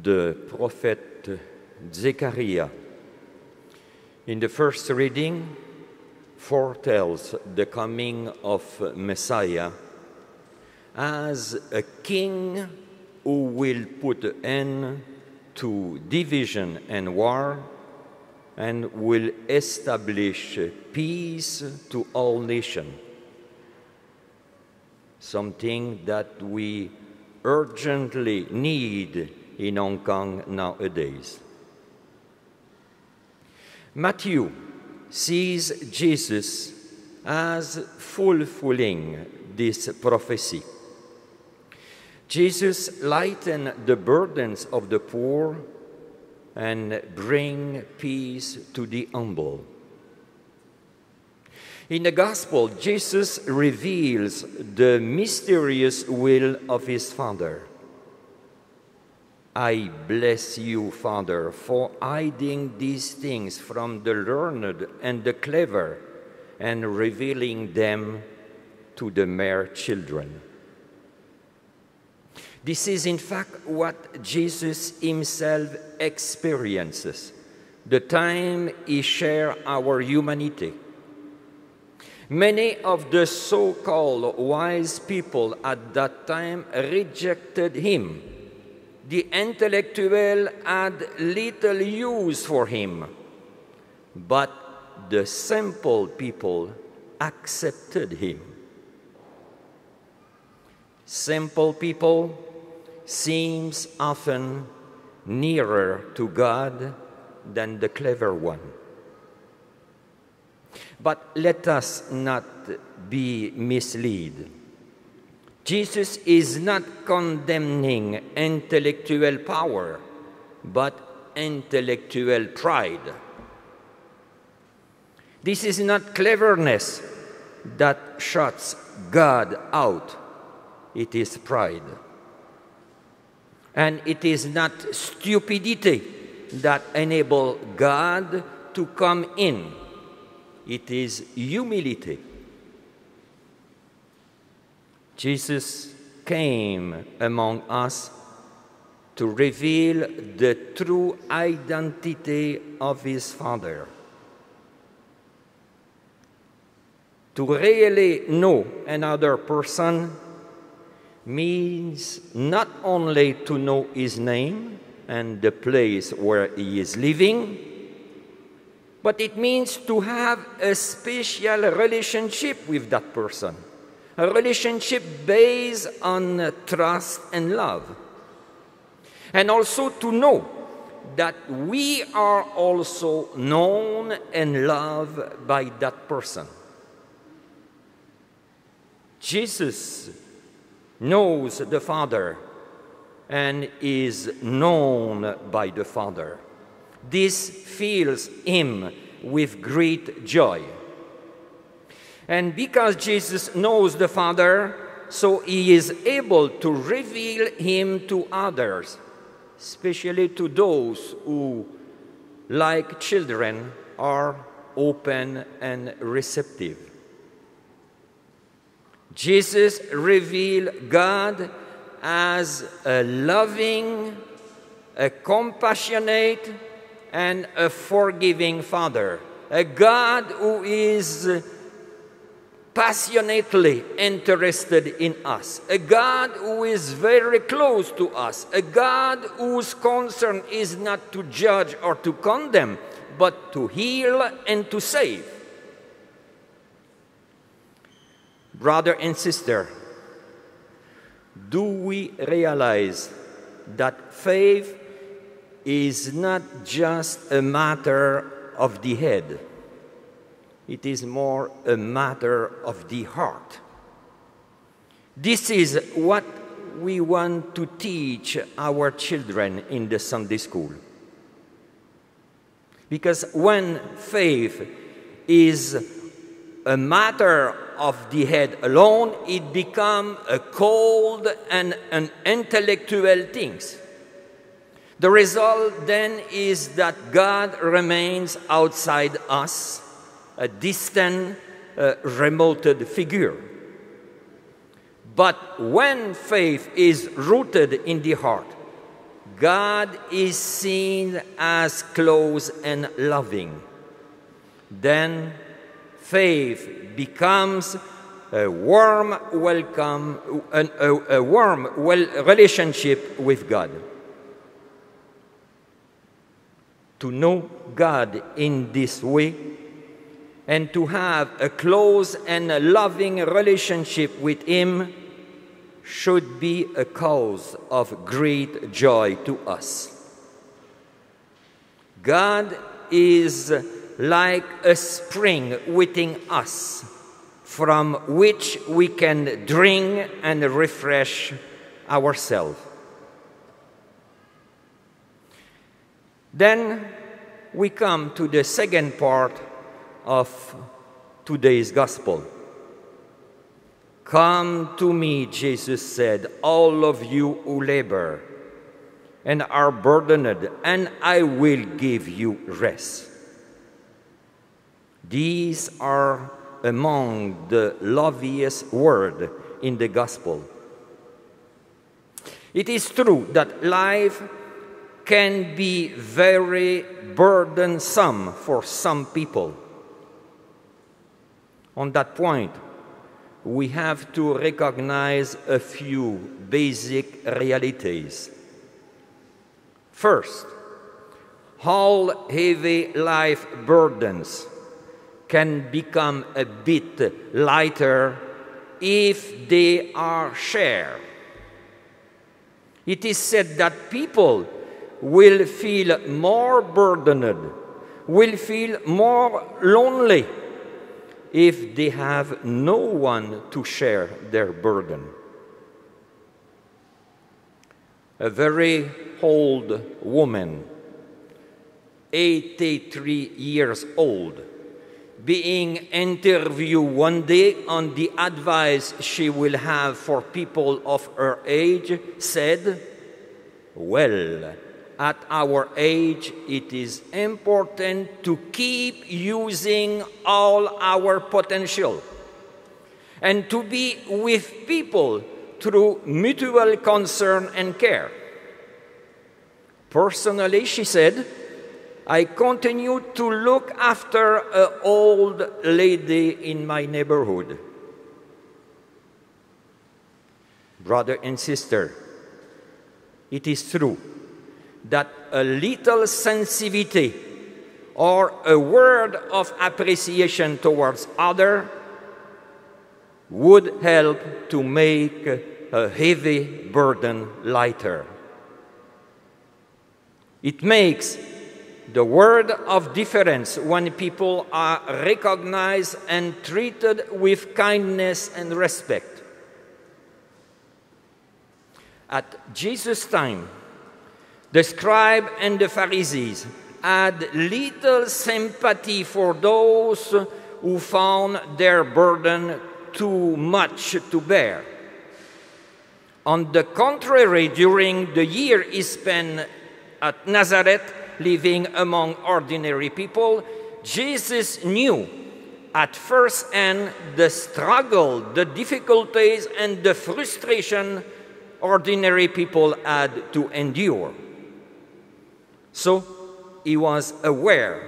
the prophet Zechariah, in the first reading, foretells the coming of Messiah as a king who will put an end to division and war and will establish peace to all nations, something that we urgently need in Hong Kong nowadays. Matthew sees Jesus as fulfilling this prophecy. Jesus lightened the burdens of the poor and bring peace to the humble. In the Gospel, Jesus reveals the mysterious will of his Father. I bless you, Father, for hiding these things from the learned and the clever and revealing them to the mere children. This is in fact what Jesus himself experiences, the time he shared our humanity. Many of the so-called wise people at that time rejected him. The intellectual had little use for him, but the simple people accepted him. Simple people seems often nearer to God than the clever one. But let us not be misled. Jesus is not condemning intellectual power, but intellectual pride. This is not cleverness that shuts God out. It is pride. And it is not stupidity that enables God to come in. It is humility. Jesus came among us to reveal the true identity of his Father. To really know another person means not only to know his name and the place where he is living, but it means to have a special relationship with that person, a relationship based on trust and love, and also to know that we are also known and loved by that person. Jesus knows the Father and is known by the Father. This fills him with great joy. And because Jesus knows the Father, so he is able to reveal him to others, especially to those who, like children, are open and receptive. Jesus revealed God as a loving, a compassionate, and a forgiving Father, a God who is passionately interested in us, a God who is very close to us, a God whose concern is not to judge or to condemn, but to heal and to save. Brother and sister, do we realize that faith is not just a matter of the head? It is more a matter of the heart. This is what we want to teach our children in the Sunday school. Because when faith is a matter of the head alone, it becomes a cold and an intellectual thing. The result then is that God remains outside us, a distant, remote figure. But when faith is rooted in the heart, God is seen as close and loving. Then faith becomes a warm relationship with God. To know God in this way and to have a close and a loving relationship with Him should be a cause of great joy to us. God is like a spring within us, from which we can drink and refresh ourselves. Then we come to the second part of today's gospel. Come to me, Jesus said, all of you who labor and are burdened, and I will give you rest. These are among the loveliest words in the gospel. It is true that life can be very burdensome for some people. On that point, we have to recognize a few basic realities. First, all heavy life burdens can become a bit lighter if they are shared. It is said that people will feel more burdened, will feel more lonely if they have no one to share their burden. A very old woman, 83 years old, being interviewed one day on the advice she will have for people of her age, said, "Well, at our age, it is important to keep using all our potential and to be with people through mutual concern and care. Personally," she said, "I continue to look after an old lady in my neighborhood." Brother and sister, it is true that a little sensitivity or a word of appreciation towards others would help to make a heavy burden lighter. It makes the word of difference when people are recognized and treated with kindness and respect. At Jesus' time, the scribes and the Pharisees had little sympathy for those who found their burden too much to bear. On the contrary, during the year he spent at Nazareth, living among ordinary people, Jesus knew at first hand the struggle, the difficulties, and the frustration ordinary people had to endure. So he was aware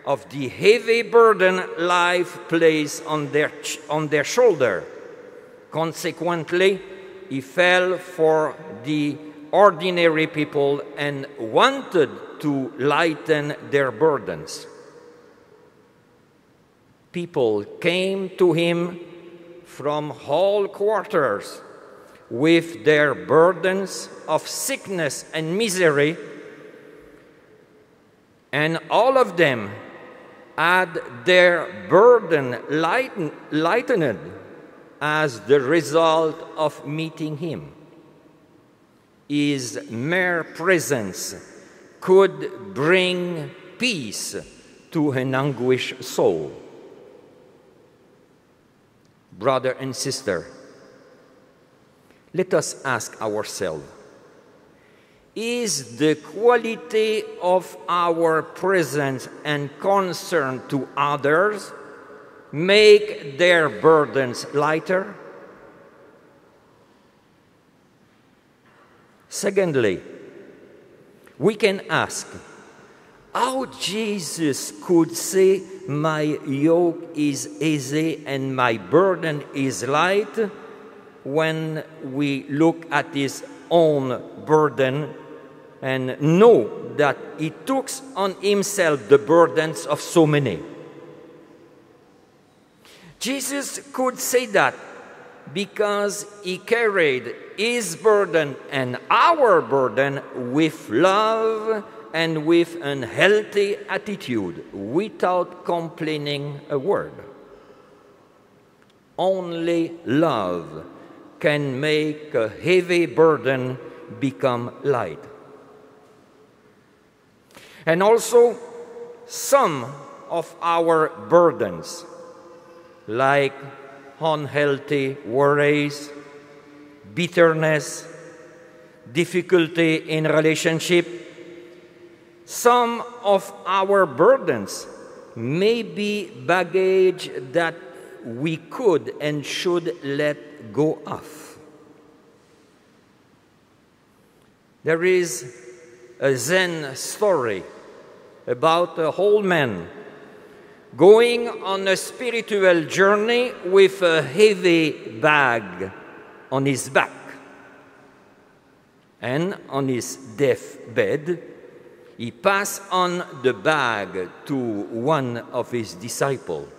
of the heavy burden life placed on their shoulder. Consequently, he fell for the ordinary people and wanted to lighten their burdens. People came to him from all quarters with their burdens of sickness and misery, and all of them had their burden lightened as the result of meeting him. His mere presence could bring peace to an anguished soul. Brother and sister, let us ask ourselves, is the quality of our presence and concern to others make their burdens lighter? Secondly, We can ask, how Jesus could say, my yoke is easy and my burden is light, when we look at his own burden and know that he took on himself the burdens of so many. Jesus could say that because he carried his burden and our burden with love and with an healthy attitude, without complaining a word. Only love can make a heavy burden become light. And also, some of our burdens, like unhealthy worries, bitterness, difficulty in relationship, some of our burdens may be baggage that we could and should let go of. There is a Zen story about a old man going on a spiritual journey with a heavy bag on his back. And on his deathbed, he passed on the bag to one of his disciples.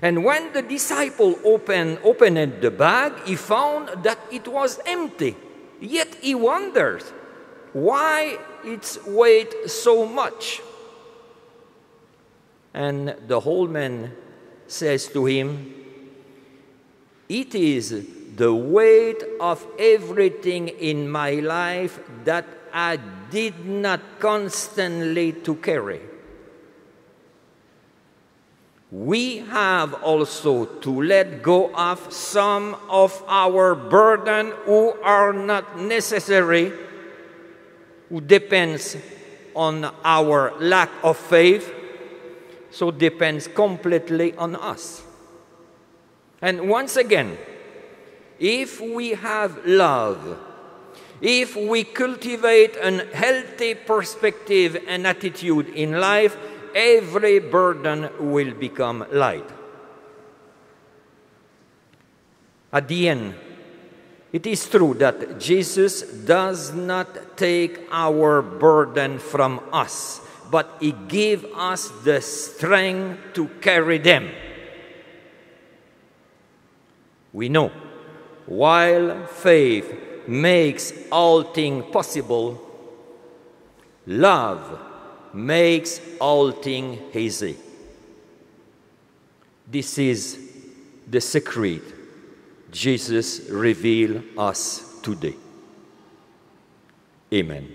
And when the disciple opened the bag, he found that it was empty. Yet he wonders why it weighed so much. And the old man says to him, it is the weight of everything in my life that I did not constantly to carry. We have also to let go of some of our burden who are not necessary, who depends on our lack of faith, so depends completely on us. And once again, if we have love, if we cultivate a healthy perspective and attitude in life, every burden will become light. At the end, it is true that Jesus does not take our burden from us, but he gives us the strength to carry them. We know, while faith makes all things possible, love makes all things easy. This is the secret Jesus reveals us today. Amen.